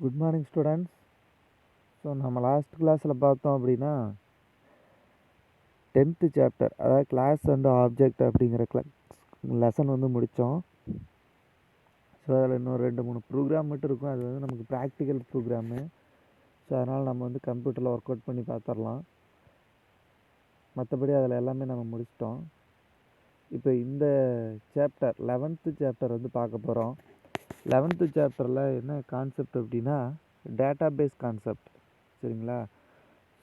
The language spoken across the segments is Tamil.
Good morning students. ஸோ நம்ம லாஸ்ட் கிளாஸில் பார்த்தோம் அப்படின்னா 10th சாப்டர், அதாவது கிளாஸ் அண்ட் ஆப்ஜெக்ட் அப்படிங்கிற லெசன் வந்து முடித்தோம். ஸோ அதில் இன்னும் 2-3 ப்ரோக்ராம் மட்டும் இருக்கும். அது வந்து நமக்கு ப்ராக்டிக்கல் ப்ரோக்ராமு. ஸோ அதனால் நம்ம வந்து கம்ப்யூட்டரில் ஒர்க் அவுட் பண்ணி பார்த்துடலாம். மற்றபடி அதில் எல்லாமே நம்ம முடிச்சிட்டோம். இப்போ இந்த சாப்டர் 11th சாப்டர் வந்து பார்க்க போகிறோம். 11th சாப்டரில் என்ன கான்செப்ட் அப்படின்னா டேட்டா பேஸ் கான்செப்ட். சரிங்களா?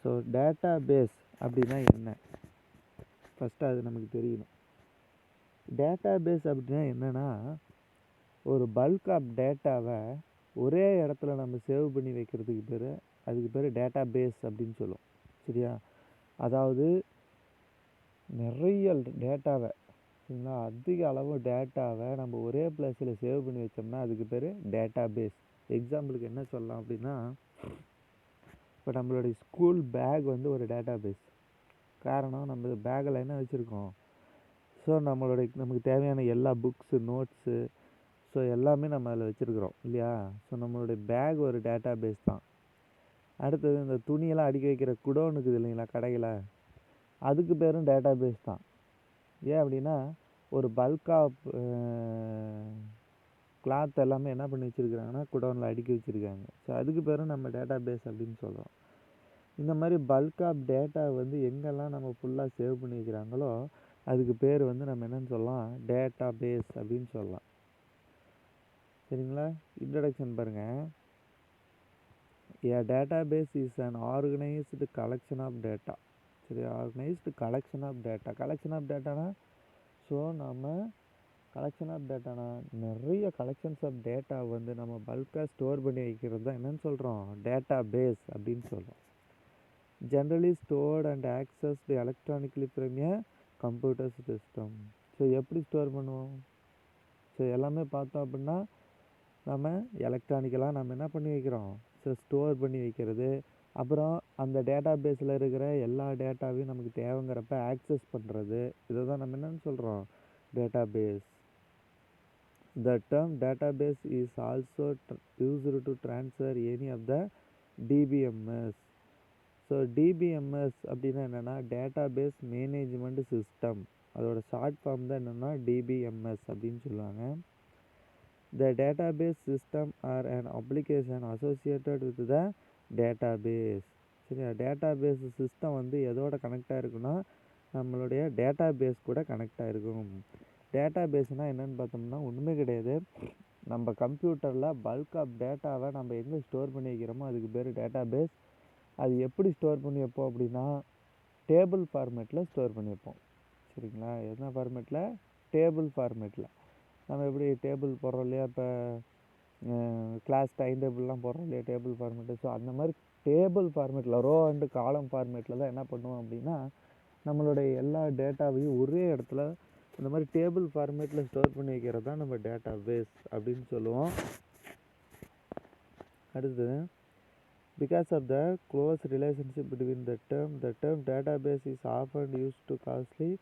ஸோ டேட்டா பேஸ் அப்படின்னா என்ன, ஃபஸ்ட்டு அது நமக்கு தெரியணும். டேட்டா பேஸ் அப்படின்னா என்னென்னா, ஒரு பல்க் ஆஃப் டேட்டாவை ஒரே இடத்துல நம்ம சேவ் பண்ணி வைக்கிறதுக்கு பேர், அதுக்கு பேர் டேட்டா பேஸ் அப்படின்னு சொல்லுவோம். சரியா? அதாவது நிறைய டேட்டாவை, சரிங்களா, அதிக அளவு டேட்டாவை நம்ம ஒரே பிளேஸில் சேவ் பண்ணி வச்சோம்னா அதுக்கு பேர் டேட்டா பேஸ். எக்ஸாம்பிளுக்கு என்ன சொல்லலாம் அப்படின்னா, இப்போ நம்மளுடைய ஸ்கூல் பேக் வந்து ஒரு டேட்டா பேஸ். காரணம், நம்ம பேக்கில் என்ன வச்சுருக்கோம், ஸோ நமக்கு தேவையான எல்லா புக்ஸு, நோட்ஸு, ஸோ எல்லாமே நம்ம அதில் வச்சுருக்குறோம் இல்லையா? ஸோ நம்மளுடைய பேக் ஒரு டேட்டா பேஸ் தான். அடுத்தது இந்த துணியெல்லாம் அடுக்கி வைக்கிற குடோன் இருக்குது இல்லைங்களா கடையில், அதுக்கு பேரும் டேட்டா பேஸ் தான். ஏன் அப்படின்னா, ஒரு பல்க் ஆஃப் கிளாத் எல்லாமே என்ன பண்ணி வச்சுருக்குறாங்கன்னா குடோனில் அடுக்கி வச்சுருக்காங்க. ஸோ அதுக்கு பேரும் நம்ம டேட்டா பேஸ் அப்படின்னு சொல்கிறோம். இந்த மாதிரி பல்க் ஆஃப் டேட்டா வந்து எங்கெல்லாம் நம்ம ஃபுல்லாக சேவ் பண்ணி வைக்கிறாங்களோ அதுக்கு பேர் வந்து நம்ம என்னன்னு சொல்லலாம், டேட்டா பேஸ் அப்படின்னு சொல்லலாம். சரிங்களா? இன்ட்ரடக்ஷன் பாருங்கள். A database is an organized collection of data. சரி, organised collection of data. Collection of டேட்டானா, ஸோ நம்ம கலெக்ஷன் ஆஃப் டேட்டானா நிறைய கலெக்ஷன்ஸ் ஆஃப் டேட்டா வந்து நம்ம பல்காக ஸ்டோர் பண்ணி வைக்கிறது தான் என்னன்னு சொல்கிறோம், டேட்டா பேஸ் அப்படின்னு சொல்கிறோம். Generally stored and accessed electronically from A computer system. So எப்படி ஸ்டோர் பண்ணுவோம்? ஸோ எல்லாமே பார்த்தோம் அப்படின்னா நம்ம எலக்ட்ரானிக்கலாக நம்ம என்ன பண்ணி வைக்கிறோம், ஸோ ஸ்டோர் பண்ணி வைக்கிறது. அப்புறம் அந்த டேட்டா பேஸில் இருக்கிற எல்லா டேட்டாவையும் நமக்கு தேவைங்கிறப்ப ஆக்சஸ் பண்ணுறது. இதை தான் நம்ம என்னென்னு சொல்கிறோம், database. The term database is also used to transfer any of the DBMS. So DBMS அப்படின்னா என்னென்னா டேட்டா பேஸ் மேனேஜ்மெண்ட் சிஸ்டம். அதோட ஷார்ட் ஃபார்ம் தான் என்னென்னா டிபிஎம்எஸ் அப்படின்னு சொல்லுவாங்க. The database system are an application associated with the database. சரியா? டேட்டாபேஸ் சிஸ்டம் வந்து எதோட கனெக்டாக இருக்குன்னா நம்மளுடைய டேட்டாபேஸ் கூட கனெக்டாக இருக்கும். டேட்டாபேஸ்னால் என்னென்னு பார்த்தோம்னா ஒன்றுமே கிடையாது, நம்ம கம்ப்யூட்டரில் பல்க் ஆஃப் டேட்டாவை நம்ம எங்கே ஸ்டோர் பண்ணி வைக்கிறோமோ அதுக்கு பேர் டேட்டாபேஸ். அது எப்படி ஸ்டோர் பண்ணி வைப்போம் அப்படின்னா டேபிள் ஃபார்மேட்டில் ஸ்டோர் பண்ணி வைப்போம். சரிங்களா? என்ன ஃபார்மேட்டில்? டேபிள் ஃபார்மேட்டில். நம்ம எப்படி டேபிள் போடுறோம் இல்லையா, இப்போ கிளாஸ் டைம் டேபிள்லாம் போடுறோம் இல்லையா டேபிள் ஃபார்மேட்டு. ஸோ அந்த மாதிரி டேபிள் ஃபார்மேட்டில், ரோ அண்டு காலம் ஃபார்மேட்டில் தான் என்ன பண்ணுவோம் அப்படின்னா நம்மளுடைய எல்லா டேட்டாவையும் ஒரே இடத்துல இந்த மாதிரி டேபிள் ஃபார்மேட்டில் ஸ்டோர் பண்ணி வைக்கிறது தான் நம்ம டேட்டா பேஸ் அப்படின்னு சொல்லுவோம். அடுத்தது, because of the close relationship between the term database is often use to casually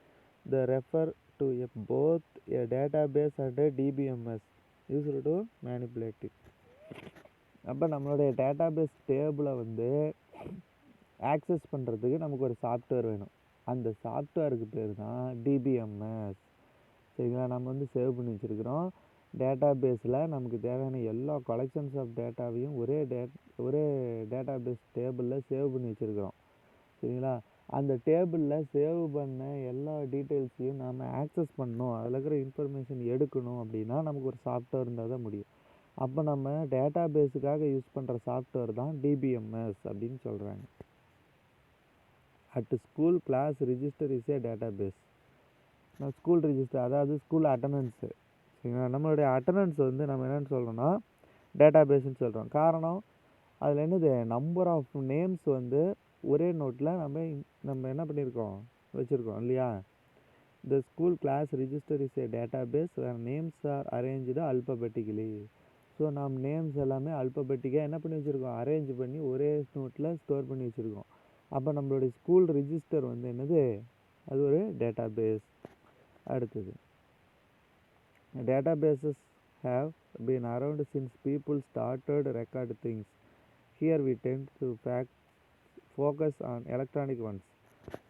the refer to both a database and a DBMS used to manipulate it. அப்போ நம்மளுடைய டேட்டாபேஸ் டேபிளை வந்து ஆக்சஸ் பண்ணுறதுக்கு நமக்கு ஒரு சாஃப்ட்வேர் வேணும். அந்த சாஃப்ட்வேருக்கு பேர் தான் டிபிஎம்எஸ். சரிங்களா? நம்ம வந்து சேவ் பண்ணி வச்சுருக்கிறோம். டேட்டாபேஸில் நமக்கு தேவையான எல்லா கலெக்ஷன்ஸ் ஆஃப் டேட்டாவையும் ஒரே டேட்டாபேஸ் டேபிளில் சேவ் பண்ணி வச்சுருக்கிறோம். சரிங்களா? அந்த டேபிளில் சேவ் பண்ண எல்லா டீட்டெயில்ஸையும் நாம் ஆக்சஸ் பண்ணணும், அதில் இருக்கிற இன்ஃபர்மேஷன் எடுக்கணும் அப்படின்னா நமக்கு ஒரு சாஃப்ட்வேர் இருந்தால் தான் முடியும். அப்போ நம்ம டேட்டா பேஸுக்காக யூஸ் பண்ணுற சாஃப்ட்வேர் தான் டிபிஎம்எஸ் அப்படின்னு சொல்கிறாங்க. At school class register is a data base. School register, அதாவது ஸ்கூல் அட்டண்டன்ஸு. சரிங்களா? நம்மளுடைய அட்டண்டன்ஸ் வந்து நம்ம என்னென்னு சொல்கிறோன்னா டேட்டா பேஸ்ன்னு சொல்கிறோம். காரணம், அதில் என்னது, நம்பர் ஆஃப் நேம்ஸ் வந்து ஒரே நோட்டில் நம்ம என்ன பண்ணியிருக்கோம், வச்சுருக்கோம் இல்லையா? The school class register is a data base where names are arrange alphabetically. So நம்ம நேம்ஸ் எல்லாமே அல்பபெட்டிக்காக என்ன பண்ணி வச்சுருக்கோம், அரேஞ்ச் பண்ணி ஒரே நோட்டில் ஸ்டோர் பண்ணி வச்சுருக்கோம். அப்போ நம்மளுடைய ஸ்கூல் ரிஜிஸ்டர் வந்து என்னது, அது ஒரு டேட்டா பேஸ். அடுத்தது, data bases have been around since people started record things. Here we tend to focus on electronic ones.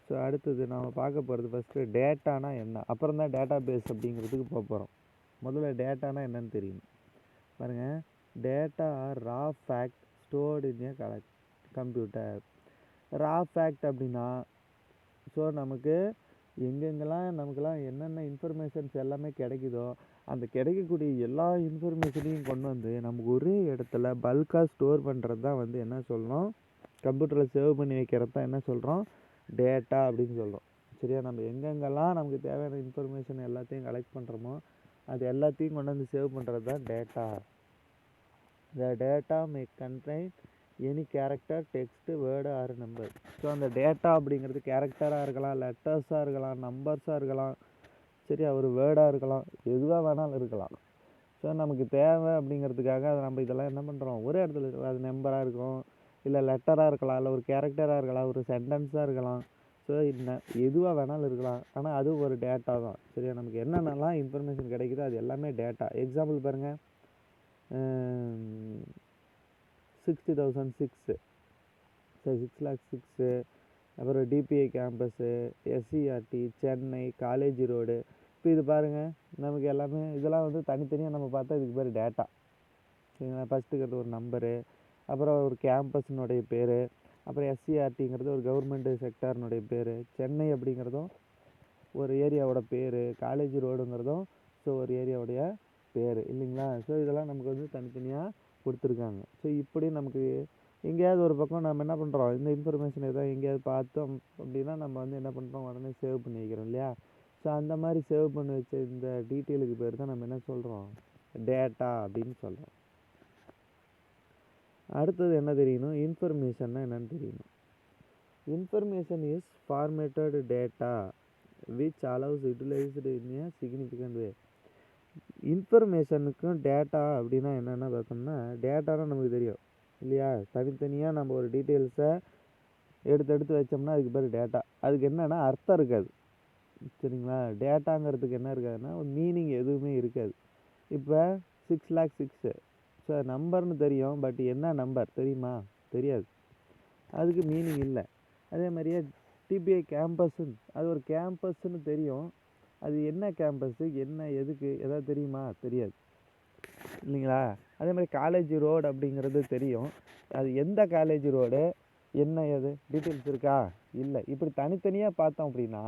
So அடுத்தது நாம் பார்க்க போகிறது ஃபஸ்ட்டு டேட்டானா என்ன, அப்புறம் தான் டேட்டா பேஸ் அப்படிங்கிறதுக்கு போக போகிறோம். முதல்ல டேட்டானா என்னன்னு தெரியும் பாருங்கள். Data are raw fact stored in a computer. Raw fact அப்படின்னா ஸோ நமக்கு எங்கெங்கெல்லாம் நமக்கெல்லாம் என்னென்ன இன்ஃபர்மேஷன்ஸ் எல்லாமே கிடைக்குதோ அந்த கிடைக்கக்கூடிய எல்லா இன்ஃபர்மேஷனையும் கொண்டு வந்து நமக்கு ஒரே இடத்துல பல்காக ஸ்டோர் பண்ணுறது தான் வந்து என்ன சொல்கிறோம், கம்ப்யூட்டரில் சேவ் பண்ணி வைக்கிறது தான் என்ன சொல்கிறோம், டேட்டா அப்படின்னு சொல்கிறோம். சரியா, நம்ம எங்கெங்கெல்லாம் நமக்கு தேவையான இன்ஃபர்மேஷன் எல்லாத்தையும் கலெக்ட் பண்ணுறோமோ அது எல்லாத்தையும் கொண்டு வந்து சேவ் பண்ணுறது தான் data. The data may contain any character, text, word or number. So அந்த டேட்டா அப்படிங்கிறது கேரக்டராக இருக்கலாம், லெட்டர்ஸாக இருக்கலாம், நம்பர்ஸாக இருக்கலாம், சரியா, ஒரு வேர்டாக இருக்கலாம், எதுவாக வேணாலும் இருக்கலாம். ஸோ நமக்கு தேவை அப்படிங்கிறதுக்காக அதை நம்ம இதெல்லாம் என்ன பண்ணுறோம், ஒரே இடத்துல அது நம்பராக இருக்கும், இல்லை லெட்டராக இருக்கலாம், இல்லை ஒரு கேரக்டராக இருக்கலாம், ஒரு சென்டென்ஸாக இருக்கலாம். ஸோ எதுவாக வேணாலும் இருக்கலாம், ஆனால் அது ஒரு டேட்டா தான். சரியா, நமக்கு என்னென்னலாம் இன்ஃபர்மேஷன் கிடைக்குதோ அது எல்லாமே டேட்டா. எக்ஸாம்பிள் பாருங்கள், 60,006 6,06,000, அப்புறம் DPI campus, SCRT, Chennai, college road. இப்போ இது பாருங்கள், நமக்கு எல்லாமே இதெல்லாம் வந்து தனித்தனியாக நம்ம பார்த்தா இதுக்கு பேர் டேட்டா. சரிங்களா, ஃபஸ்ட்டுங்கிறது ஒரு நம்பரு, அப்புறம் ஒரு கேம்பஸ்னுடைய பேர், அப்புறம் எஸ்சிஆர்டிங்கிறது ஒரு கவர்மெண்ட் செக்டார்னுடைய பேர், சென்னை அப்படிங்கிறதும் ஒரு ஏரியாவோட பேர், காலேஜ் ரோடுங்கிறதும் ஸோ ஒரு ஏரியாவுடைய பேர் இல்லைங்களா. ஸோ இதெல்லாம் நமக்கு வந்து தனித்தனியாக கொடுத்துருக்காங்க. ஸோ இப்படி நமக்கு எங்கேயாவது ஒரு பக்கம் நம்ம என்ன பண்ணுறோம், இந்த இன்ஃபர்மேஷன் எதாவது எங்கேயாவது பார்த்தோம் அப்படின்னா நம்ம வந்து என்ன பண்ணுறோம், உடனே சேவ் பண்ணி வைக்கிறோம் இல்லையா. ஸோ அந்த மாதிரி சேவ் பண்ணி வச்ச இந்த டீட்டெயிலுக்கு பேர் தான் நம்ம என்ன சொல்கிறோம், டேட்டா அப்படின்னு சொல்கிறோம். அடுத்தது என்ன தெரியணும், இன்ஃபர்மேஷன்னா என்னன்னு தெரியணும். Information is formatted data which allows utilised in a significant way. இன்ஃபர்மேஷனுக்கும் டேட்டா அப்படின்னா என்னென்ன பார்த்தோம்னா, டேட்டானா நமக்கு தெரியும் இல்லையா, தனித்தனியாக நம்ம ஒரு டீட்டெயில்ஸை எடுத்து வச்சோம்னா அதுக்கு பேர் டேட்டா. அதுக்கு என்னென்னா அர்த்தம் இருக்காது. சரிங்களா, டேட்டாங்கிறதுக்கு என்ன இருக்காதுன்னா ஒரு மீனிங் எதுவுமே இருக்காது. இப்போ 6,06,000 ஸோ நம்பர்னு தெரியும், பட் என்ன நம்பர் தெரியுமா, தெரியாது, அதுக்கு மீனிங் இல்லை. அதே மாதிரியே டிபிஐ கேம்பஸ்ன்னு அது ஒரு கேம்பஸ்ன்னு தெரியும், அது என்ன கேம்பஸ்ஸு, என்ன எதுக்கு எதாவது தெரியுமா, தெரியாது இல்லைங்களா. அதே மாதிரி காலேஜ் ரோடு அப்படிங்கிறது தெரியும், அது எந்த காலேஜ் ரோடு, என்ன எது டீட்டெயில்ஸ் இருக்கா, இல்லை. இப்படி தனித்தனியாக பார்த்தோம் அப்படின்னா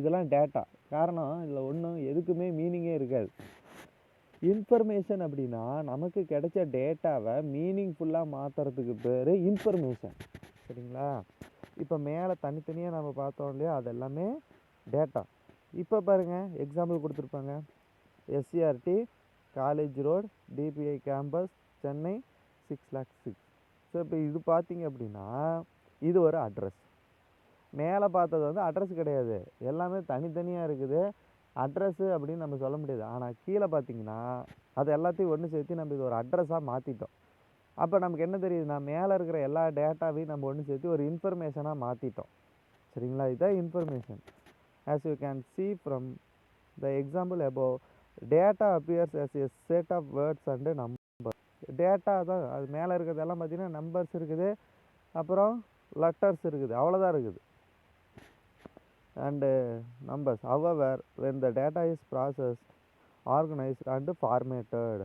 இதெல்லாம் டேட்டா. காரணம் இதில் ஒன்றும் எதுக்குமே மீனிங்கே இருக்காது. இன்ஃபர்மேஷன் அப்படின்னா நமக்கு கிடைச்ச டேட்டாவை மீனிங்ஃபுல்லாக மாற்றுறதுக்கு பேர் இன்ஃபர்மேஷன். சரிங்களா, இப்போ மேலே தனித்தனியாக நம்ம பார்த்தோம் இல்லையா, அது எல்லாமே டேட்டா. இப்போ பாருங்கள், எக்ஸாம்பிள் கொடுத்துருப்பாங்க, SCRT, college road, DPI campus, Chennai, 6,06,000. So இப்போ இது பார்த்தீங்க அப்படின்னா இது ஒரு அட்ரஸ். மேலே பார்த்தது வந்து அட்ரஸ் கிடையாது, எல்லாமே தனித்தனியாக இருக்குது. அட்ரஸ்ஸு அப்படின்னு நம்ம சொல்ல முடியாது. ஆனால் கீழே பார்த்தீங்கன்னா அது எல்லாத்தையும் ஒன்று சேர்த்து நம்ம இது ஒரு அட்ரஸாக மாற்றிட்டோம். அப்போ நமக்கு என்ன தெரியுதுன்னா, மேலே இருக்கிற எல்லா டேட்டாவையும் நம்ம ஒன்று சேர்த்து ஒரு இன்ஃபர்மேஷனாக மாற்றிட்டோம். சரிங்களா, இதுதான் information. As you can see from the example above, data appears as a set of words and numbers. Data தான் அது மேலே இருக்கிறதெல்லாம் பார்த்தீங்கன்னா நம்பர்ஸ் இருக்குது, அப்புறம் லெட்டர்ஸ் இருக்குது, அவ்வளோதான் இருக்குது, and numbers. However, when the data is processed, organized and formatted,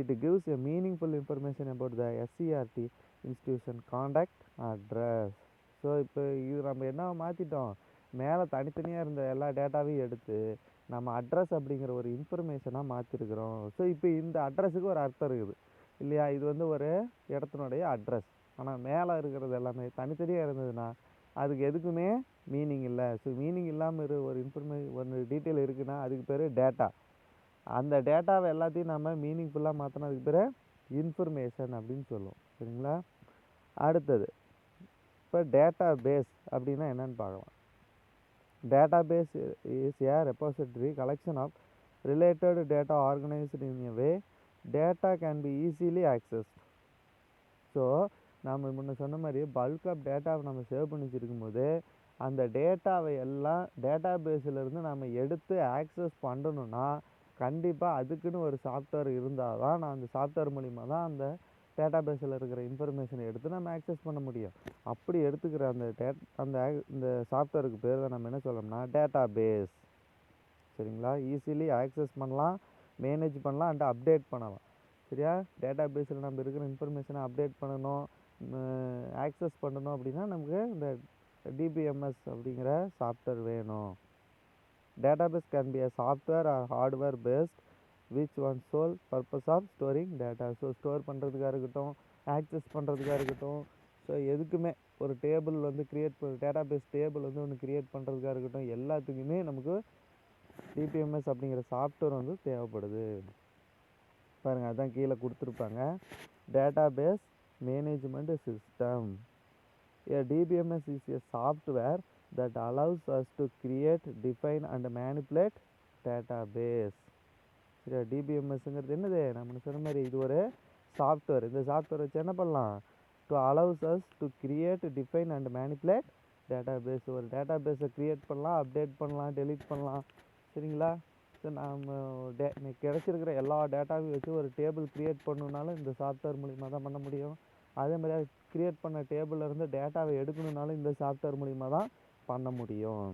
it gives a meaningful information about the SCRT institution contact address. So இப்போ இது நம்ம என்ன மாற்றிட்டோம், மேலே தனித்தனியாக இருந்த எல்லா டேட்டாவையும் எடுத்து நம்ம அட்ரஸ் அப்படிங்கிற ஒரு இன்ஃபர்மேஷனாக மாற்றிருக்கிறோம். ஸோ இப்போ இந்த அட்ரஸுக்கு ஒரு அர்த்தம் இருக்குது இல்லையா, இது வந்து ஒரு இடத்தினுடைய அட்ரஸ். ஆனால் மேலே இருக்கிறது எல்லாமே தனித்தனியாக இருந்ததுன்னா அதுக்கு எதுக்குமே மீனிங் இல்லை. ஸோ மீனிங் இல்லாமல் ஒரு டீட்டெயில் இருக்குன்னா அதுக்கு பேர் டேட்டா. அந்த டேட்டாவை எல்லாத்தையும் நம்ம மீனிங்ஃபுல்லாக மாற்றினா அதுக்கு பேர் இன்ஃபர்மேஷன் அப்படின்னு சொல்லுவோம். சரிங்களா, அடுத்தது இப்போ டேட்டா பேஸ் அப்படின்னா என்னன்னு பார்க்கலாம். Database is a repository collection of related data organised in a way data can be easily accessed. So நம்ம முன்ன சொன்ன மாதிரி பல்க் ஆஃப் டேட்டாவை நம்ம சேவ் பண்ணி வச்சுருக்கும் போது அந்த டேட்டாவை எல்லாம் டேட்டா பேஸிலேருந்து நம்ம எடுத்து ஆக்சஸ் பண்ணணுன்னா கண்டிப்பாக அதுக்குன்னு ஒரு சாஃப்ட்வேர் இருந்தால் தான் நான் அந்த சாஃப்ட்வேர் மூலிமா தான் அந்த டேட்டா பேஸில் இருக்கிற இன்ஃபர்மேஷனை எடுத்து நம்ம ஆக்சஸ் பண்ண முடியும். அப்படி எடுத்துக்கிற இந்த சாஃப்ட்வேருக்கு பேர் தான் நம்ம என்ன சொல்லணும்னா டேட்டா பேஸ். சரிங்களா? ஈஸிலி ஆக்சஸ் பண்ணலாம், மேனேஜ் பண்ணலாம் அண்ட் அப்டேட் பண்ணலாம். சரியா? டேட்டா பேஸில் நம்ம இருக்கிற இன்ஃபர்மேஷனை அப்டேட் பண்ணணும், ஆக்சஸ் பண்ணணும் அப்படின்னா நமக்கு இந்த டிபிஎம்எஸ் அப்படிங்கிற சாஃப்ட்வேர் வேணும். Database can be a software or hardware based which one sole purpose of storing data. So store பண்ணுறதுக்காக இருக்கட்டும், ஆக்சஸ் பண்ணுறதுக்காக இருக்கட்டும், ஸோ எதுக்குமே ஒரு டேபிள் வந்து டேட்டாபேஸ் டேபிள் வந்து ஒன்று க்ரியேட் பண்ணுறதுக்காக இருக்கட்டும், எல்லாத்துக்குமே நமக்கு டிபிஎம்எஸ் அப்படிங்கிற சாஃப்ட்வேர் வந்து தேவைப்படுது. பாருங்கள், அதான் கீழே கொடுத்துருப்பாங்க, database management system. A DBMS is a software that allows us to create, define and manipulate database. சரியா? டிபிஎம்எஸ்ங்கிறது என்னது? நம்ம சொன்ன மாதிரி இது ஒரு சாஃப்ட்வேர். இந்த சாஃப்ட்வேர் வச்சு என்ன பண்ணலாம்? To allows us to create, define and manipulate database. ஒரு டேட்டாபேஸை க்ரியேட் பண்ணலாம், அப்டேட் பண்ணலாம், டெலீட் பண்ணலாம். சரிங்களா? ஸோ நம்ம கிடச்சிருக்கிற எல்லா டேட்டாவையும் வச்சு ஒரு டேபிள் க்ரியேட் பண்ணணுன்னாலும் இந்த சாஃப்ட்வேர் மூலிமா தான் பண்ண முடியும். அதே மாதிரி க்ரியேட் பண்ண டேபிளில் இருந்து டேட்டாவை எடுக்கணுன்னாலும் இந்த சாஃப்ட்வேர் மூலிமா தான் பண்ண முடியும்.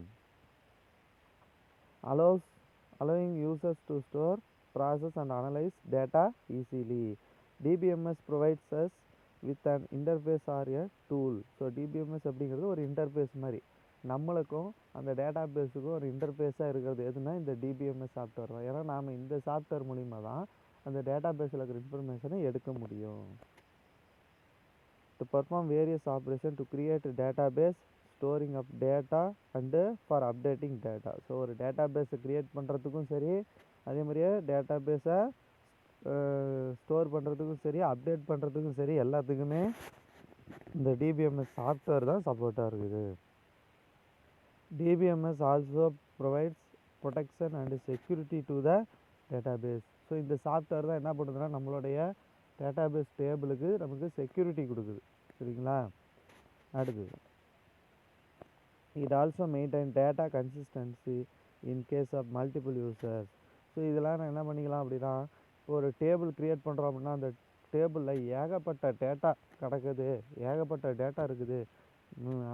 allowing users to store, process and analyze data easily. DBMS provides us with an interface or a tool. So DBMS அப்படிங்கிறது ஒரு இன்டர்ஃபேஸ் மாதிரி, நம்மளுக்கும் அந்த டேட்டா பேஸுக்கும் ஒரு இன்டர்ஃபேஸாக இருக்கிறது எதுனா இந்த டிபிஎம்எஸ் சாஃப்ட்வேர் தான். ஏன்னா நாம் இந்த சாஃப்ட்வேர் மூலிமா தான் அந்த டேட்டா பேஸில் இருக்கிற இன்ஃபர்மேஷனை எடுக்க முடியும். To perform various operations to create a database, storing of data and for updating data. So ஒரு டேட்டாபேஸை க்ரியேட் பண்ணுறதுக்கும் சரி, அதே மாதிரியே டேட்டாபேஸை ஸ்டோர் பண்ணுறதுக்கும் சரி, அப்டேட் பண்ணுறதுக்கும் சரி, எல்லாத்துக்குமே இந்த டிபிஎம்எஸ் சாஃப்ட்வேர் தான் சப்போர்ட்டாக இருக்குது. DBMS also provides protection and security to the database. So இந்த சாஃப்ட்வேர் தான் என்ன பண்ணுதுன்னா நம்மளுடைய டேட்டாபேஸ் டேபிளுக்கு நமக்கு செக்யூரிட்டி கொடுக்குது. சரிங்களா? அடுத்தது, it also maintain data consistency in case of multiple users. So இதெல்லாம் நான் என்ன பண்ணிக்கலாம் அப்படின்னா, ஒரு டேபிள் க்ரியேட் பண்ணுறோம் அப்படின்னா அந்த டேபிளில் ஏகப்பட்ட டேட்டா கிடக்குது, ஏகப்பட்ட டேட்டா இருக்குது.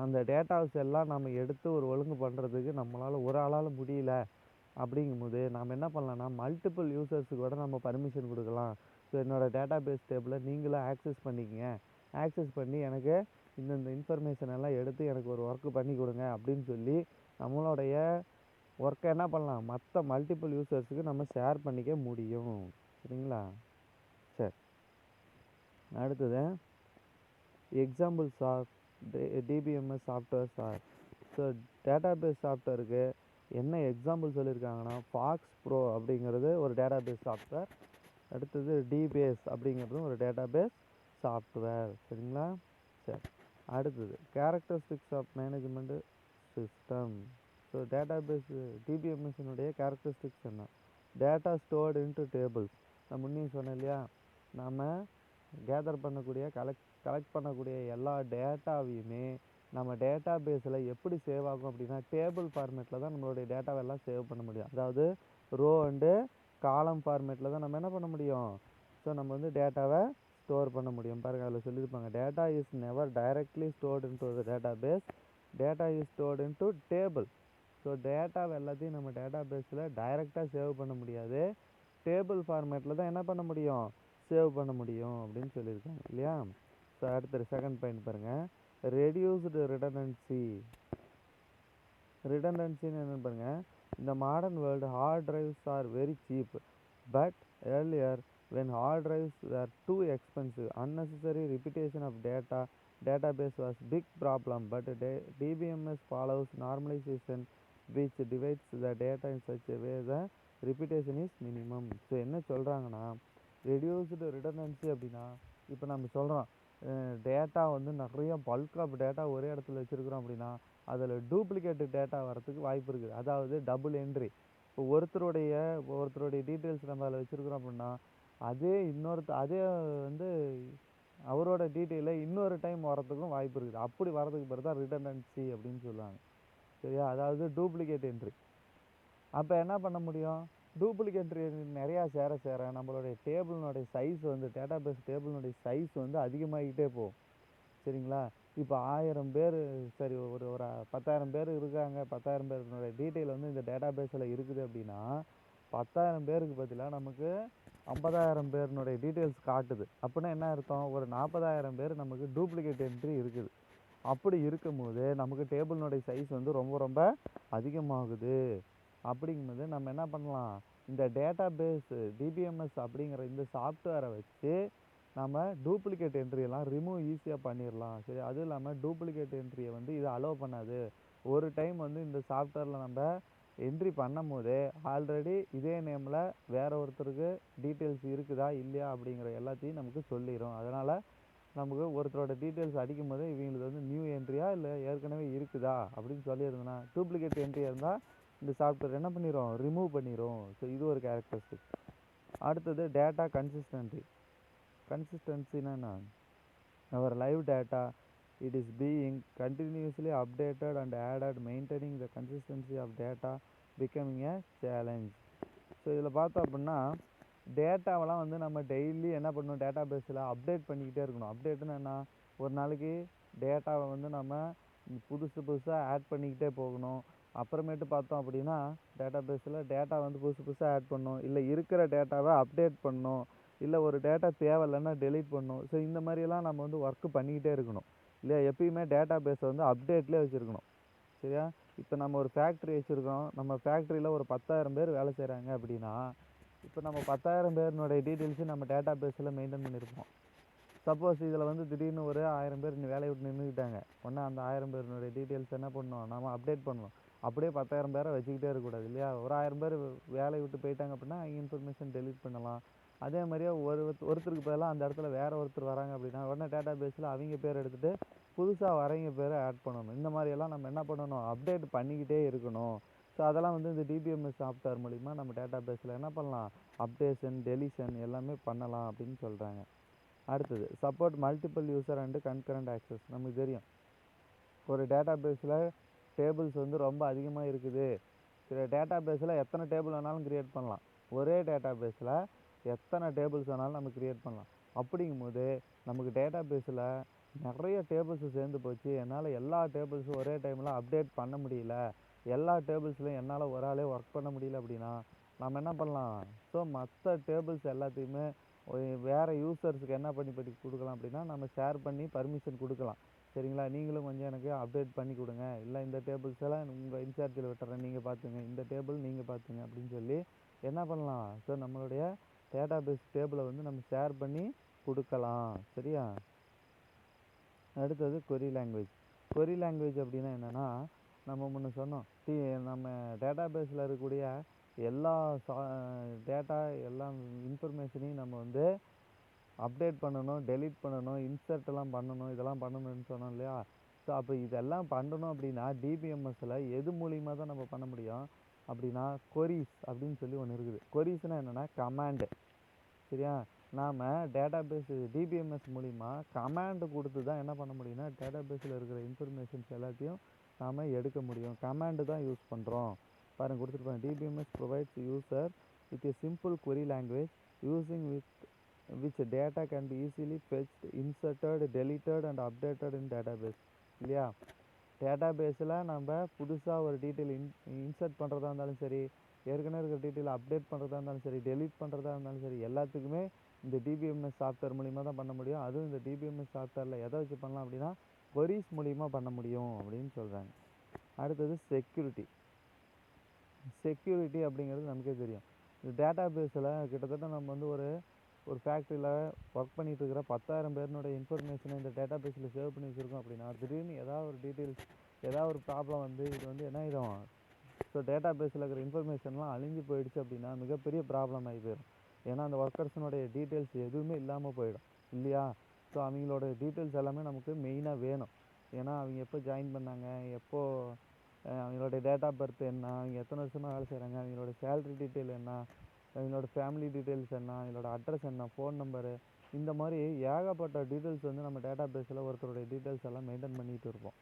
அந்த டேட்டாஸ் எல்லாம் நம்ம எடுத்து ஒரு ஒழுங்கு பண்ணுறதுக்கு நம்மளால் ஒரு ஆளால் முடியல அப்படிங்கும்போது நம்ம என்ன பண்ணலாம்னா மல்டிபிள் யூசர்ஸுக்கு கூட நம்ம பர்மிஷன் கொடுக்கலாம். ஸோ என்னோடய டேட்டாபேஸ் டேபிளை நீங்களும் ஆக்சஸ் பண்ணிக்கங்க, ஆக்சஸ் பண்ணி எனக்கு இந்த இன்ஃபர்மேஷன் எல்லாம் எடுத்து எனக்கு ஒரு ஒர்க்கு பண்ணி கொடுங்க அப்படின்னு சொல்லி நம்மளுடைய ஒர்க்கை என்ன பண்ணலாம், மற்ற மல்டிபிள் யூசர்ஸுக்கு நம்ம ஷேர் பண்ணிக்க முடியும். சரிங்களா? சரி, அடுத்தது examples of DBMS softwares are. So database சாஃப்ட்வேருக்கு என்ன எக்ஸாம்பிள் சொல்லியிருக்காங்கன்னா, ஃபாக்ஸ் ப்ரோ அப்படிங்கிறது ஒரு டேட்டாபேஸ் சாஃப்ட்வேர், அடுத்தது டிபேஸ் அப்படிங்கிறது ஒரு டேட்டாபேஸ் சாஃப்ட்வேர். சரிங்களா? சரி, அடுத்தது characteristics of management system. So database டிபிஎம்எஸ்னுடைய கேரக்டரிஸ்டிக்ஸ் என்ன? Data stored into tables. நான் முன்னே சொன்னேன் இல்லையா, நம்ம கேதர் பண்ணக்கூடிய கலெக்ட் பண்ணக்கூடிய எல்லா டேட்டாவையுமே நம்ம டேட்டா பேஸில் எப்படி சேவ் ஆகும் அப்படின்னா டேபிள் ஃபார்மேட்டில் தான் நம்மளுடைய டேட்டாவெல்லாம் சேவ் பண்ண முடியும். அதாவது ரோ அண்டு காலம் ஃபார்மேட்டில் தான் நம்ம என்ன பண்ண முடியும், ஸோ நம்ம வந்து டேட்டாவை ஸ்டோர் பண்ண முடியும். பாருங்கள், அதில் சொல்லியிருப்பாங்க, data is never directly stored into the database, data is stored into table. So டேட்டாவை எல்லாத்தையும் நம்ம டேட்டா பேஸில் டைரெக்டாக சேவ் பண்ண முடியாது, டேபிள் ஃபார்மேட்டில் தான் என்ன பண்ண முடியும், சேவ் பண்ண முடியும் அப்படின்னு சொல்லியிருக்காங்க இல்லையா. ஸோ அடுத்த செகண்ட் பாயிண்ட் பாருங்கள், ரெடியூஸ்டு ரிடண்டன்சி. ரிடண்டன்சின்னு என்ன பாருங்கள், இந்த modern world hard drives are very cheap, but earlier when hard drives were too expensive, unnecessary repetition of database was big problem. But DBMS follows normalization which divides the data in such a way the repetition is minimum. So என்ன சொல்கிறாங்கன்னா, ரெடியூஸ்டு ரிடண்டன்சி அப்படின்னா, இப்போ நம்ம சொல்கிறோம் டேட்டா வந்து நிறைய பல்க் ஆஃப் டேட்டா ஒரே இடத்துல வச்சுருக்குறோம் அப்படின்னா அதில் டூப்ளிகேட் டேட்டா வரத்துக்கு வாய்ப்பு இருக்குது. அதாவது டபுள் என்ட்ரி. இப்போ ஒருத்தருடைய டீட்டெயில்ஸ் நம்ம அதில் வச்சுருக்குறோம் அப்படின்னா அதே வந்து அவரோட டீட்டெயிலை இன்னொரு டைம் வரத்துக்கும் வாய்ப்பு இருக்குது. அப்படி வரதுக்கு பிறகு தான் ரிடண்டன்சி அப்படின்னு சொல்லுவாங்க. சரியா? அதாவது டூப்ளிகேட் என்ட்ரி. அப்போ என்ன பண்ண முடியும், டூப்ளிகேட் என்ட்ரி நிறையா சேர சேர நம்மளுடைய டேபிளினுடைய சைஸ் வந்து டேட்டாபேஸ் டேபிளினுடைய சைஸ் வந்து அதிகமாகிட்டே போகும். சரிங்களா? இப்போ 1000 பேர் சரி ஒரு ஒரு 10,000 பேர் இருக்காங்க. 10,000 பேருனுடைய டீட்டெயில் வந்து இந்த டேட்டாபேஸில் இருக்குது அப்படின்னா 10,000 பேருக்கு பதிலாக நமக்கு 50,000 பேருனுடைய டீட்டெயில்ஸ் காட்டுது. அப்படின்னா என்ன அர்த்தம்? ஒரு 40,000 பேர் நமக்கு டூப்ளிகேட் என்ட்ரி இருக்குது. அப்படி இருக்கும்போது நமக்கு டேபிளினுடைய சைஸ் வந்து ரொம்ப ரொம்ப அதிகமாகுது. அப்படிங்கும்போது நம்ம என்ன பண்ணலாம், இந்த டேட்டாபேஸ் டிபிஎம்எஸ் அப்படிங்கிற இந்த சாஃப்ட்வேரை வச்சு நம்ம டூப்ளிகேட் என்ட்ரியெல்லாம் ரிமூவ் ஈஸியாக பண்ணிடலாம். சரி, அதுவும் இல்லாமல் டூப்ளிகேட் என்ட்ரியை வந்து இது அலோவ் பண்ணாது. ஒரு டைம் வந்து இந்த சாஃப்ட்வேரில் நம்ம என்ட்ரி பண்ணும் போதே ஆல்ரெடி இதே நேமில் வேற ஒருத்தருக்கு டீட்டெயில்ஸ் இருக்குதா இல்லையா அப்படிங்கிற எல்லாத்தையும் நமக்கு சொல்லிடும். அதனால் நமக்கு ஒருத்தரோட டீட்டெயில்ஸ் அடிக்கும் போது இவங்களுக்கு வந்து நியூ என்ட்ரியா இல்லை ஏற்கனவே இருக்குதா அப்படின்னு சொல்லியிருந்தோன்னா, டூப்ளிகேட் என்ட்ரி இருந்தால் இந்த சாஃப்ட்வேர் என்ன பண்ணிடும், ரிமூவ் பண்ணிடும். ஸோ இது ஒரு கேரக்டரிஸ்டிக். அடுத்தது டேட்டா கன்சிஸ்டன்சினா என்ன? அவர் live data it is being continuously updated and added, maintaining the consistency of data becoming a challenge. So இதில் பார்த்தோம் அப்படின்னா டேட்டாவெல்லாம் வந்து நம்ம டெய்லி என்ன பண்ணணும், டேட்டா பேஸில் அப்டேட் பண்ணிக்கிட்டே இருக்கணும். அப்டேட்டுன்னு என்ன, ஒரு நாளைக்கு டேட்டாவை வந்து நம்ம புதுசாக ஆட் பண்ணிக்கிட்டே போகணும். அப்புறமேட்டு பார்த்தோம் அப்படின்னா டேட்டா பேஸில் டேட்டா வந்து புதுசாக ஆட் பண்ணணும், இல்லை இருக்கிற டேட்டாவை அப்டேட் பண்ணணும், இல்லை ஒரு டேட்டா தேவையில்லைன்னா டெலீட் பண்ணணும். ஸோ இந்த மாதிரியெல்லாம் நம்ம வந்து ஒர்க்கு பண்ணிக்கிட்டே இருக்கணும் இல்லையா? எப்பயுமே டேட்டா பேஸை வந்து அப்டேட்லேயே வச்சுருக்கணும். சரியா? இப்போ நம்ம ஒரு ஃபேக்ட்ரி வச்சுருக்கோம். நம்ம ஃபேக்ட்ரியில் ஒரு 10,000 பேர் வேலை செய்கிறாங்க அப்படின்னா இப்போ நம்ம 10,000 பேருனுடைய டீட்டெயில்ஸு நம்ம டேட்டா பேஸில் மெயின்டைன் பண்ணியிருப்போம். சப்போஸ் இதில் வந்து திடீர்னு ஒரு 1000 பேர் வேலையை விட்டு நின்றுக்கிட்டாங்க. ஒன்று அந்த 1000 பேருனுடைய டீட்டெயில்ஸ் என்ன பண்ணணும், நம்ம அப்டேட் பண்ணணும். அப்படியே 10,000 பேரை வச்சுக்கிட்டே இருக்கக்கூடாது இல்லையா? ஒரு 1000 பேர் வேலையை விட்டு போயிட்டாங்க அப்படின்னா இன்ஃபர்மேஷன் டெலீட் பண்ணலாம். அதே மாதிரியே ஒருத்தருக்கு பதிலாக அந்த இடத்துல வேறு ஒருத்தர் வராங்க அப்படின்னா உடனே டேட்டா பேஸில் அவங்க பேர் எடுத்துகிட்டு புதுசாக வரவங்க பேரை ஆட் பண்ணணும். இந்த மாதிரியெல்லாம் நம்ம என்ன பண்ணணும், அப்டேட் பண்ணிக்கிட்டே இருக்கணும். ஸோ அதெல்லாம் வந்து இந்த டிபிஎம்எஸ் சாஃப்ட்வேர் மூலிமா நம்ம டேட்டா பேஸில் என்ன பண்ணலாம், அப்டேஷன் டெலிஷன் எல்லாமே பண்ணலாம் அப்படின்னு சொல்கிறாங்க. அடுத்தது support multiple user and concurrent access. நமக்கு தெரியும் ஒரு டேட்டா பேஸில் டேபிள்ஸ் வந்து ரொம்ப அதிகமாக இருக்குது. சில டேட்டா பேஸில் எத்தனை டேபிள் வேணாலும் க்ரியேட் பண்ணலாம். ஒரே டேட்டா பேஸில் எத்தனை டேபிள்ஸ் வேணாலும் நம்ம க்ரியேட் பண்ணலாம். அப்படிங்கும்போது நமக்கு டேட்டா பேஸில் நிறைய டேபிள்ஸு சேர்ந்து போச்சு, என்னால் எல்லா டேபிள்ஸும் ஒரே டைமில் அப்டேட் பண்ண முடியல, எல்லா டேபிள்ஸ்லையும் என்னால் ஒரு ஆளே ஒர்க் பண்ண முடியல அப்படின்னா நம்ம என்ன பண்ணலாம், ஸோ மற்ற டேபிள்ஸ் எல்லாத்தையுமே வேறு யூசர்ஸுக்கு என்ன பண்ணி கொடுக்கலாம் அப்படின்னா நம்ம ஷேர் பண்ணி பர்மிஷன் கொடுக்கலாம். சரிங்களா? நீங்களும் கொஞ்சம் எனக்கு அப்டேட் பண்ணி கொடுங்க, இல்லை இந்த டேபிள்ஸ் எல்லாம் உங்கள் இன்சார்ஜில் விட்டுறேன், நீங்கள் பார்த்துங்க, இந்த டேபிள் நீங்கள் பார்த்துங்க அப்படின்னு சொல்லி என்ன பண்ணலாம், ஸோ நம்மளுடைய டேட்டா பேஸ் டேபிளை வந்து நம்ம ஷேர் பண்ணி கொடுக்கலாம். சரியா? அடுத்தது கொரி லாங்குவேஜ் அப்படின்னா என்னென்னா, நம்ம முன்ன சொன்னோம் நம்ம டேட்டா பேஸில் இருக்கக்கூடிய எல்லா டேட்டா எல்லா இன்ஃபர்மேஷனையும் நம்ம வந்து அப்டேட் பண்ணணும், டெலீட் பண்ணணும், இன்சர்ட்லாம் பண்ணணும், இதெல்லாம் பண்ணணும்னு சொன்னோம் இல்லையா? ஸோ அப்போ இதெல்லாம் பண்ணணும் அப்படின்னா டிபிஎம்எஸில் எது மூலிமா தான் நம்ம பண்ண முடியும் அப்படின்னா கொரிஸ் அப்படின்னு சொல்லி ஒன்று இருக்குது. கொரிஸ்னால் என்னென்னா கமாண்டு. சரியா? நாம் டேட்டா பேஸ் டிபிஎம்எஸ் மூலிமா கமாண்டு கொடுத்து தான் என்ன பண்ண முடியும்னா டேட்டா பேஸில் இருக்கிற இன்ஃபர்மேஷன்ஸ் எல்லாத்தையும் நாம் எடுக்க முடியும். கமாண்டு தான் யூஸ் பண்ணுறோம். பாருங்கள் கொடுத்துருப்பாங்க, DBMS provides user with a simple query language using which data can be easily fetched, inserted, deleted and updated in database. இல்லையா? டேட்டா பேஸில் நம்ம புதுசாக ஒரு டீட்டெயில் இன்சர்ட் பண்ணுறதா இருந்தாலும் சரி, ஏற்கனவே இருக்கிற டீட்டெயில் அப்டேட் பண்ணுறதா இருந்தாலும் சரி, டெலீட் பண்ணுறதா இருந்தாலும் சரி, எல்லாத்துக்குமே இந்த டிபிஎம்எஸ் சாஃப்ட்வேர் மூலிமா தான் பண்ண முடியும். அதுவும் இந்த டிபிஎம்எஸ் சாஃப்ட்வேரில் எதை வச்சு பண்ணலாம் அப்படின்னா கொரிஸ் மூலிமா பண்ண முடியும் அப்படின்னு சொல்கிறாங்க. அடுத்தது செக்யூரிட்டி அப்படிங்கிறது நமக்கே தெரியும். இந்த டேட்டா பேஸில் கிட்டத்தட்ட நம்ம வந்து ஒரு ஃபேக்ட்ரியில் ஒர்க் பண்ணிகிட்டு இருக்கிற 10,000 பேருனுடைய இன்ஃபர்மேஷனை இந்த டேட்டா பேஸில் சேவ் பண்ணி வச்சுருக்கோம் அப்படின்னா திடீர்னு ஏதாவது ஒரு டீட்டெயில்ஸ் ஏதாவது ஒரு ப்ராப்ளம் வந்து இது வந்து என்ன ஆகிடும், ஸோ டேட்டா பேஸில் இருக்கிற இன்ஃபர்மேஷன்லாம் அழிஞ்சு போயிடுச்சு அப்படின்னா மிகப்பெரிய ப்ராப்ளம் ஆகி போயிடும். ஏன்னா அந்த ஒர்க்கர்ஸினுடைய டீட்டெயில்ஸ் எதுவுமே இல்லாமல் போயிடும் இல்லையா? ஸோ அவங்களோட டீட்டெயில்ஸ் எல்லாமே நமக்கு மெயினாக வேணும். ஏன்னா அவங்க எப்போ ஜாயின் பண்ணாங்க, எப்போது அவங்களோட டேட் ஆஃப் பர்த் என்ன, அவங்க எத்தனை வருஷமாக வேலை செய்கிறாங்க, அவங்களோட சேலரி டீட்டெயில் என்ன, அவங்களோட ஃபேமிலி டீட்டெயில்ஸ் என்ன, அவங்களோட அட்ரஸ் என்ன, ஃபோன் நம்பரு, இந்த மாதிரி ஏகப்பட்ட டீட்டெயில்ஸ் வந்து நம்ம டேட்டா பேஸில் ஒருத்தருடைய டீட்டெயில்ஸ் எல்லாம் மெயின்டைன் பண்ணிகிட்டு இருப்போம்.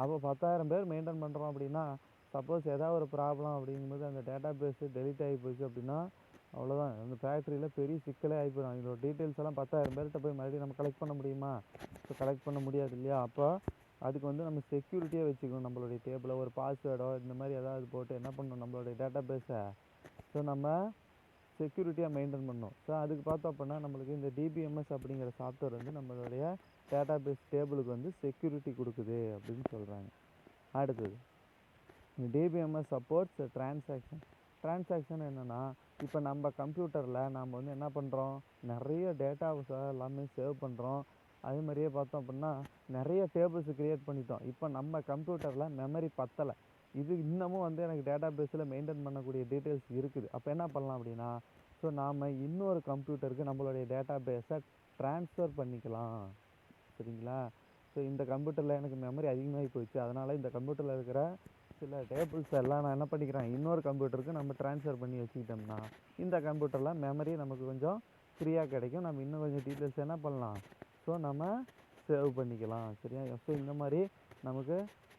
அப்போ 10,000 பேர் மெயின்டைன் பண்ணுறோம் அப்படின்னா சப்போஸ் ஏதாவது ஒரு ப்ராப்ளம் அப்படிங்கும்போது அந்த டேட்டா பேஸு டெலீட் ஆகி போச்சு அப்படின்னா அவ்வளோதான், அந்த ஃபேக்ட்ரியில் பெரிய சிக்கலே ஆகி போயிடும். இதோட டீட்டெயில்ஸ் எல்லாம் 10,000 பேர்கிட்ட போய் மறுபடியும் நம்ம கலெக்ட் பண்ண முடியுமா? ஸோ கலெக்ட் பண்ண முடியாது இல்லையா? அப்போ அதுக்கு வந்து நம்ம செக்யூரிட்டியாக வச்சுக்கணும். நம்மளுடைய டேபிளை ஒரு பாஸ்வேர்டோ இந்த மாதிரி ஏதாவது போட்டு என்ன பண்ணணும், நம்மளுடைய டேட்டா பேஸை ஸோ நம்ம செக்யூரிட்டியாக மெயின்டைன் பண்ணணும். ஸோ அதுக்கு பார்த்தோம் அப்படின்னா நம்மளுக்கு இந்த டிபிஎம்எஸ் அப்படிங்கிற சாஃப்ட்வேர் வந்து நம்மளுடைய டேட்டா பேஸ் டேபிளுக்கு வந்து செக்யூரிட்டி கொடுக்குது அப்படின்னு சொல்கிறாங்க. அடுத்தது டிபிஎம்எஸ் சப்போர்ட்ஸ் டிரான்சாக்ஷன் என்னென்னா, இப்போ நம்ம கம்ப்யூட்டரில் நாம் வந்து என்ன பண்ணுறோம், நிறைய டேட்டாஸை எல்லாமே சேவ் பண்ணுறோம். அதே மாதிரியே பார்த்தோம் அப்படின்னா நிறைய டேபிள்ஸ் க்ரியேட் பண்ணிட்டோம். இப்போ நம்ம கம்ப்யூட்டரில் மெமரி பத்தலை, இது இன்னமும் வந்து எனக்கு டேட்டா பேஸில் மெயின்டைன் பண்ணக்கூடிய டீட்டெயில்ஸ் இருக்குது. அப்போ என்ன பண்ணலாம் அப்படின்னா, ஸோ நாம் இன்னொரு கம்ப்யூட்டருக்கு நம்மளுடைய டேட்டா பேஸை ட்ரான்ஸ்ஃபர் பண்ணிக்கலாம். சரிங்களா? ஸோ இந்த கம்ப்யூட்டரில் எனக்கு மெமரி அதிகமாகி போயிடுச்சு, அதனால் இந்த கம்ப்யூட்டரில் இருக்கிற சில டேபிள்ஸ் எல்லாம் நான் என்ன பண்ணிக்கிறேன், இன்னொரு கம்ப்யூட்டருக்கு நம்ம ட்ரான்ஸ்ஃபர் பண்ணி வச்சுக்கிட்டோம்னா இந்த கம்ப்யூட்டரில் மெமரி நமக்கு கொஞ்சம் ஃப்ரீயாக கிடைக்கும். நம்ம இன்னும் கொஞ்சம் டீட்டெயில்ஸ் என்ன பண்ணலாம், ஸோ நம்ம சேவ் பண்ணிக்கலாம். சரியா? ஸோ இந்த மாதிரி நமக்கு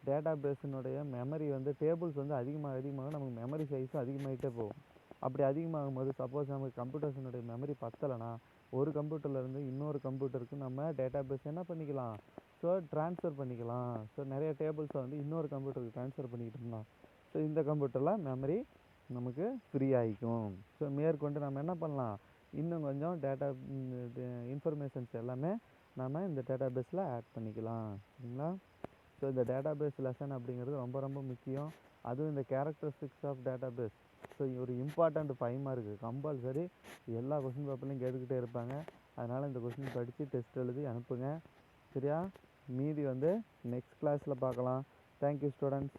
டேட்டா பேஸினுடைய மெமரி வந்து டேபிள்ஸ் வந்து அதிகமாக நமக்கு மெமரி சைஸும் அதிகமாகிட்டே போகும். அப்படி அதிகமாகும் போது சப்போஸ் நமக்கு கம்ப்யூட்டர்ஸினுடைய மெமரி பத்தலைன்னா ஒரு கம்ப்யூட்டர்லேருந்து இன்னொரு கம்ப்யூட்டருக்கு நம்ம டேட்டா பேஸ் என்ன பண்ணிக்கலாம், ஸோ ட்ரான்ஸ்ஃபர் பண்ணிக்கலாம். ஸோ நிறைய டேபிள்ஸை வந்து இன்னொரு கம்ப்யூட்டருக்கு ட்ரான்ஸ்ஃபர் பண்ணிக்கிட்டோம்னா ஸோ இந்த கம்ப்யூட்டரில் மெமரி நமக்கு ஃப்ரீ ஆகிக்கும். ஸோ மேற்கொண்டு நம்ம என்ன பண்ணலாம், இன்னும் கொஞ்சம் டேட்டா இன்ஃபர்மேஷன்ஸ் எல்லாமே நம்ம இந்த டேட்டா பேஸில் ஆட் பண்ணிக்கலாம். சரிங்களா? ஸோ இந்த டேட்டா பேஸ் லெசன் அப்படிங்கிறது ரொம்ப ரொம்ப முக்கியம். அதுவும் இந்த characteristics of database so ஒரு இம்பார்ட்டண்ட் 5 மார்க்கு கம்பல்சரி எல்லா கொஸ்டின் பேப்பர்லையும் கேட்டுக்கிட்டே இருப்பாங்க. அதனால் இந்த கொஸ்டின் படித்து டெஸ்ட் எழுதி அனுப்புங்க. சரியா? மீதி வந்து நெக்ஸ்ட் கிளாஸில் பார்க்கலாம். Thank you students.